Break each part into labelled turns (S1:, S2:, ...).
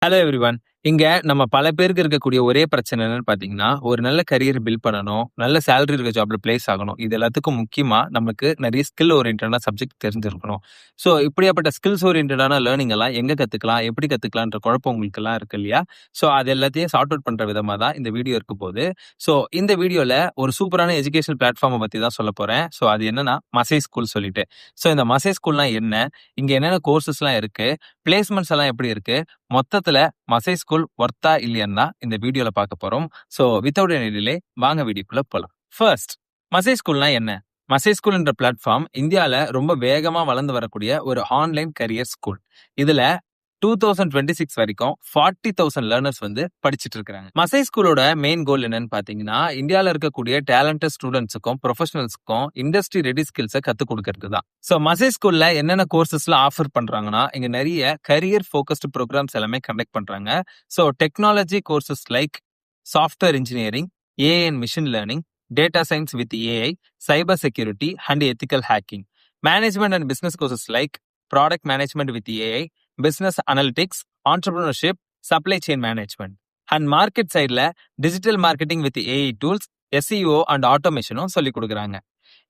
S1: Hello everyone. இங்க நம்ம பல பேருக்கு இருக்கக்கூடிய ஒரே பிரச்சனை என்னன்னு பார்த்தீங்கன்னா, ஒரு நல்ல கரியர் பில்ட் பண்ணணும். நல்ல சேலரி இருக்க ஜாப்ல பிளேஸ் ஆகணும். இது எல்லாத்துக்கும் முக்கியமா நமக்கு நெறைய ஸ்கில் ஓரியன்டடான சப்ஜெக்ட் தெரிஞ்சிருக்கணும். ஸோ இப்படியாப்பட்ட ஸ்கில்ஸ் ஓரியன்டடான லேர்னிங் எல்லாம் எங்க கத்துக்கலாம்? எப்படி கத்துக்கலான்ற குழப்பம் உங்களுக்கெல்லாம் இருக்கு இல்லையா? ஸோ அது எல்லாத்தையும் சார்ட் அவுட் பண்ற விதமா தான் இந்த வீடியோ இருக்க போது. ஸோ இந்த வீடியோல ஒரு சூப்பரான எஜுகேஷனல் பிளாட்ஃபார்ம பத்தி தான் சொல்லப் போறேன். ஸோ அது என்னன்னா மசை ஸ்கூல் சொல்லிட்டு. ஸோ இந்த மசை ஸ்கூல்னா என்ன? இங்க என்னென்ன கோர்சஸ்லாம் இருக்கு? பிளேஸ்மெண்ட்ஸ் எல்லாம் எப்படி இருக்கு? மொத்தத்துல மசை ஸ்கூல் ஒர்த்தா இல்லையான்னு தான் இந்த வீடியோல பார்க்க போறோம். ஸோ வித்தவுட் எனி டிலே வாங்க வீடியோக்குள்ள போலாம். ஃபர்ஸ்ட், மசை ஸ்கூல்னா என்ன? மசை ஸ்கூல் என்ற பிளாட்ஃபார்ம் இந்தியால ரொம்ப வேகமா வளர்ந்து வரக்கூடிய ஒரு ஆன்லைன் கரியர் ஸ்கூல். இதுல 2026 வரைக்கும் 40,000 லேர்னர்ஸ் வந்து படிச்சிட்டு இருக்காங்க. மசை ஸ்கூலோட மெயின் கோல் என்னன்னு பாத்தீங்கன்னா, இந்தியால இருக்கக்கூடிய டேலண்டட் ஸ்டூடெண்ட்ஸுக்கும் ப்ரொஃபஷனல்ஸ்க்கும் இண்டஸ்ட்ரி ரெடி ஸ்கில்ஸை கத்துக் கொடுக்கறது தான். ஸோ மசை ஸ்கூல்ல என்னென்ன கோர்சஸ்லாம் ஆஃபர் பண்றாங்கன்னா, இங்க நிறைய கரியர் ஃபோக்கஸ்டு ப்ரோக்ராம்ஸ் எல்லாமே கண்டக்ட் பண்றாங்க. So technology courses like software engineering, AI and machine learning, data science with AI, cyber security and ethical hacking, management and business courses like product management with AI, business analytics, entrepreneurship, supply chain management and market சைட்ல digital marketing with AI tools, SEO and ஆட்டோமேஷனும் சொல்லி கொடுக்குறாங்க.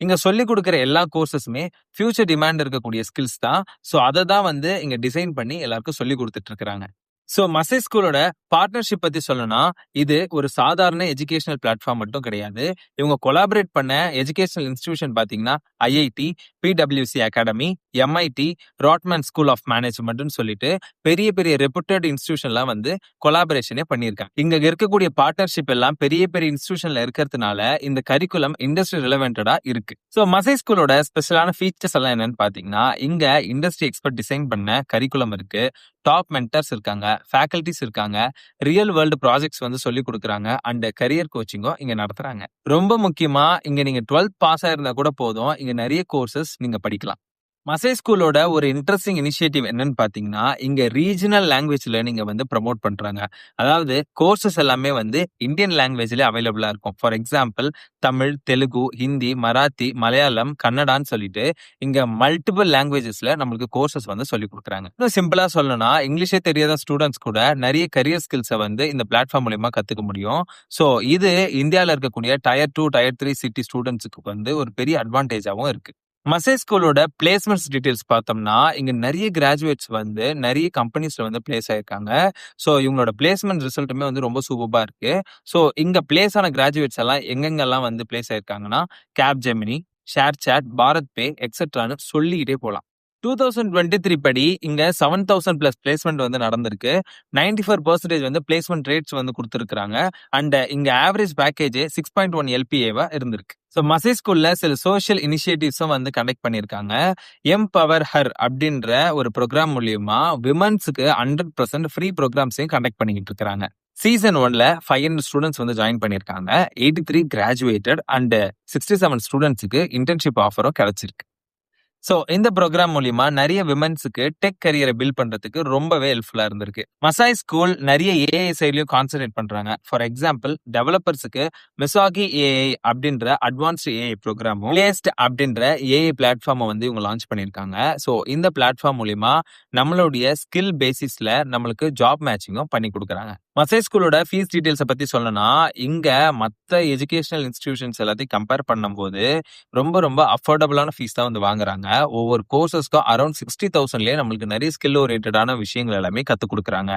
S1: இங்க சொல்லி கொடுக்குற எல்லா கோர்சஸுமே future demand இருக்கக்கூடிய ஸ்கில்ஸ் தான். ஸோ அதை தான் வந்து இங்க டிசைன் பண்ணி எல்லாருக்கும் சொல்லி கொடுத்துட்டு இருக்காங்க. ஸோ மசை ஸ்கூலோட பார்ட்னர்ஷிப் பத்தி சொல்லணும்னா, இது ஒரு சாதாரண எஜுகேஷனல் பிளாட்ஃபார்ம் மட்டும் கிடையாது. இவங்க கொலாபரேட் பண்ண எஜுகேஷனல் இன்ஸ்டிடியூஷன் பாத்தீங்கன்னா ஐஐடி, பிடபிள்யூசி academy, MIT, Rotman school of மேனேஜ்மெண்ட்னு சொல்லிட்டு பெரிய பெரிய ரெப்யூட்டட் இன்ஸ்டிடியூஷன்லாம் வந்து கொலாபரேஷனே பண்ணியிருக்காங்க. இங்க இருக்கக்கூடிய பார்ட்னர்ஷிப் எல்லாம் பெரிய பெரிய இன்ஸ்டிடியூஷன்ல இருக்கிறதுனால இந்த கரிக்குலம் இண்டஸ்ட்ரி ரிலவென்டடா இருக்கு. ஸோ மசை ஸ்கூலோட ஸ்பெஷலான ஃபீச்சர்ஸ் எல்லாம் என்னன்னு பாத்தீங்கன்னா, இங்க இண்டஸ்ட்ரி எக்ஸ்பர்ட் டிசைன் பண்ண கரிக்குலம் இருக்கு, டாப் மென்டர்ஸ் இருக்காங்க, ஃபேக்கல்டிஸ் இருக்காங்க, ரியல் வேர்ல்டு ப்ராஜெக்ட்ஸ் வந்து சொல்லி கொடுக்குறாங்க அண்ட் கரியர் கோச்சிங்கும் இங்க நடத்துறாங்க. ரொம்ப முக்கியமா இங்க நீங்க 12th பாஸ் ஆயிருந்தா கூட போதும், இங்க நிறைய கோர்சஸ் நீங்க படிக்கலாம். மசை ஸ்கூலோட ஒரு இன்ட்ரெஸ்டிங் இனிஷியேட்டிவ் என்னன்னு பாத்தீங்கன்னா, இங்க ரீஜனல் லாங்குவேஜ் லேர்னிங்க வந்து ப்ரமோட் பண்றாங்க. அதாவது கோர்சஸ் எல்லாமே வந்து இந்தியன் லாங்குவேஜ்ல அவைலபிளா இருக்கும். ஃபார் எக்ஸாம்பிள் தமிழ், தெலுங்கு, ஹிந்தி, மராத்தி, மலையாளம், கன்னடான்னு சொல்லிட்டு இங்க மல்டிபிள் லாங்குவேஜஸ்ல நம்மளுக்கு கோர்சஸ் வந்து சொல்லி கொடுக்குறாங்க. இன்னும் சிம்பிளா சொல்லணும்னா, இங்கிலீஷே தெரியாத ஸ்டூடெண்ட்ஸ் கூட நிறைய கரியர் ஸ்கில்ஸை வந்து இந்த பிளாட்ஃபார்ம் மூலியமா கத்துக்க முடியும். ஸோ இது இந்தியாவில் இருக்கக்கூடிய டயர் 2, டயர் 3 சிட்டி ஸ்டூடெண்ட்ஸுக்கு வந்து ஒரு பெரிய அட்வான்டேஜாவும் இருக்கு. மசை ஸ்கூலோட பிளேஸ்மெண்ட்ஸ் டீடைல்ஸ் பார்த்தோம்னா, இங்க நிறைய கிராஜுவேட்ஸ் வந்து நிறைய கம்பெனிஸ்ல வந்து பிளேஸ் ஆயிருக்காங்க. ஸோ இவங்களோட பிளேஸ்மெண்ட் ரிசல்ட்டுமே வந்து ரொம்ப சூப்பரா இருக்கு. ஸோ இங்க பிளேஸ் ஆன கிராஜுவேட்ஸ் எல்லாம் எங்கெங்கெல்லாம் வந்து பிளேஸ் ஆயிருக்காங்கன்னா, கேப்ஜெமினி, ஷேர்சாட், பாரத் பே எக்ஸெட்ரான்னு சொல்லிக்கிட்டே போலாம். 2023 படி இங்க 7,000 பிளஸ் பிளேஸ்மெண்ட் வந்து நடந்திருக்கு. 94% வந்து பிளேஸ்மெண்ட் ரேட்ஸ் வந்து கொடுத்துருக்காங்க. அண்ட் இங்க ஆவரேஜ் பேக்கேஜ் 6.1 LPA இருந்திருக்கு. ஸோ மசை ஸ்கூல்ல சில சோஷியல் இனிஷியேட்டிவ்ஸும் வந்து கண்டக்ட் பண்ணியிருக்காங்க. எம்பவர் ஹர் அப்படின்ற ஒரு ப்ரோக்ராம் மூலியமா விமன்ஸுக்கு 100% ஃப்ரீ ப்ரோக்ராம்ஸையும் கண்டக்ட் பண்ணிக்கிட்டு இருக்காங்க. சீசன் 1ல 500 ஸ்டூடெண்ட்ஸ் வந்து ஜாயின் பண்ணியிருக்காங்க. 83 கிராஜுவேட்டட் அண்ட் 67 ஸ்டூடெண்ட்ஸுக்கு இன்டர்ன்ஷிப் ஆஃபரும் கிடைச்சிருக்கு. ஸோ இந்த ப்ரோக்ராம் மூலியமா நிறைய விமன்ஸுக்கு டெக் கரியரை பில்ட் பண்றதுக்கு ரொம்பவே ஹெல்ப்ஃபுல்லா இருந்திருக்கு. மசை ஸ்கூல் நிறைய ஏஐ சைட்லயும் கான்சென்ட்ரேட் பண்றாங்க. ஃபார் எக்ஸாம்பிள் டெவலப்பர்ஸுக்கு மிசாகி ஏஐ அப்படின்ற அட்வான்ஸ்டு ஏஐ ப்ரோக்ராமும், பிளேஸ்ட் அப்படின்ற ஏஐ பிளாட்ஃபார்மை வந்து இவங்க லான்ச் பண்ணியிருக்காங்க. ஸோ இந்த பிளாட்ஃபார்ம் மூலியமா நம்மளுடைய ஸ்கில் பேசிஸ்ல நம்மளுக்கு ஜாப் மேட்சிங்கும் பண்ணி கொடுக்குறாங்க. மசை ஸ்கூலோட ஃபீஸ் டீடைல்ஸை பத்தி சொல்லணும்னா, இங்க மற்ற எஜுகேஷனல் இன்ஸ்டிடியூஷன்ஸ் எல்லாத்தையும் கம்பேர் பண்ணும்போது ரொம்ப ரொம்ப அஃபோர்டபுளான ஃபீஸ் தான் வந்து வாங்குறாங்க. ஒவ்வொரு கோர்சஸ்க்கும் அரௌண்ட் 60,000லயே நம்மளுக்கு நிறைய ஸ்கில் ஓரியன்டடான விஷயங்கள் எல்லாமே கத்துக் கொடுக்குறாங்க.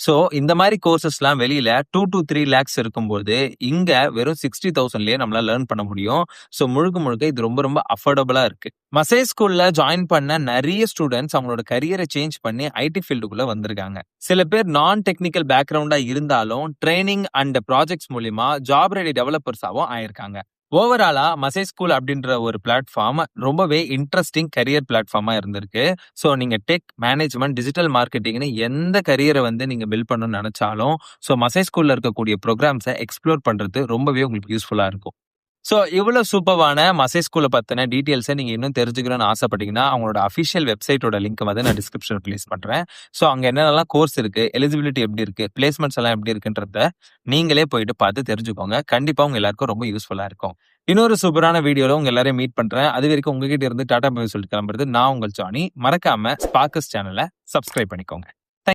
S1: ஸோ இந்த மாதிரி கோர்சஸ்லாம் வெளியில 2 to 3 lakhs இருக்கும்போது இங்க வெறும் 60,000லயே நம்மளால லேர்ன் பண்ண முடியும். ஸோ முழுக்க முழுக்க இது ரொம்ப ரொம்ப அஃபோர்டபுளா இருக்கு. மசை ஸ்கூல்ல ஜாயின் பண்ண நிறைய ஸ்டூடெண்ட்ஸ் அவங்களோட கரியரை சேஞ்ச் பண்ணி ஐடி ஃபீல்டுக்குள்ள வந்திருக்காங்க. சில பேர் நான் டெக்னிக்கல் பேக்ரவுண்டா இருந்தாலும் ட்ரைனிங் அண்ட் ப்ராஜெக்ட்ஸ் மூலியமா ஜாப் ரெடி டெவலப்பர்ஸாவும் ஆயிருக்காங்க. ஓவராலா மசை ஸ்கூல் அப்படின்ற ஒரு பிளாட்ஃபார்ம் ரொம்பவே இன்ட்ரெஸ்டிங் கரியர் பிளாட்ஃபார்மா இருந்திருக்கு. ஸோ நீங்க டெக், மேனேஜ்மெண்ட், டிஜிட்டல் மார்க்கெட்டிங்னு எந்த கரியரை வந்து நீங்க பில்ட் பண்ணணும்னு நினைச்சாலும் ஸோ மசை ஸ்கூல்ல இருக்கக்கூடிய ப்ரோக்ராம்ஸை எக்ஸ்ப்ளோர் பண்றது ரொம்பவே உங்களுக்கு யூஸ்ஃபுல்லா இருக்கும். ஸோ இவ்வளவு சூப்பரான மசை ஸ்கூலை பத்தின டீட்டெயில்ஸை நீங்க இன்னும் தெரிஞ்சுக்கணும்னு ஆசைப்பட்டீங்கன்னா, அவங்களோட அஃபிஷியல் வெப்சைட்டோட லிங்க் வந்து நான் டிஸ்கிரிப்ஷன் ரிலீஸ் பண்றேன். ஸோ அங்க என்னென்னலாம் கோர்ஸ் இருக்கு, எலிஜிபிலிட்டி எப்படி இருக்கு, பிளேஸ்மெண்ட்ஸ் எல்லாம் எப்படி இருக்குன்றத நீங்களே போயிட்டு பார்த்து தெரிஞ்சுக்கோங்க. கண்டிப்பா உங்க எல்லாருக்கும் ரொம்ப யூஸ்ஃபுல்லா இருக்கும். இன்னொரு சூப்பரான வீடியோல உங்க எல்லாரையும் மீட் பண்றேன். அது வரைக்கும் உங்ககிட்ட இருந்து டாடா பை சொல்லிட்டு கிளம்புறது நான் உங்கள் ஜானி. மறக்காம ஸ்பார்க்கஸ் சேனலை சப்ஸ்கிரைப் பண்ணிக்கோங்க.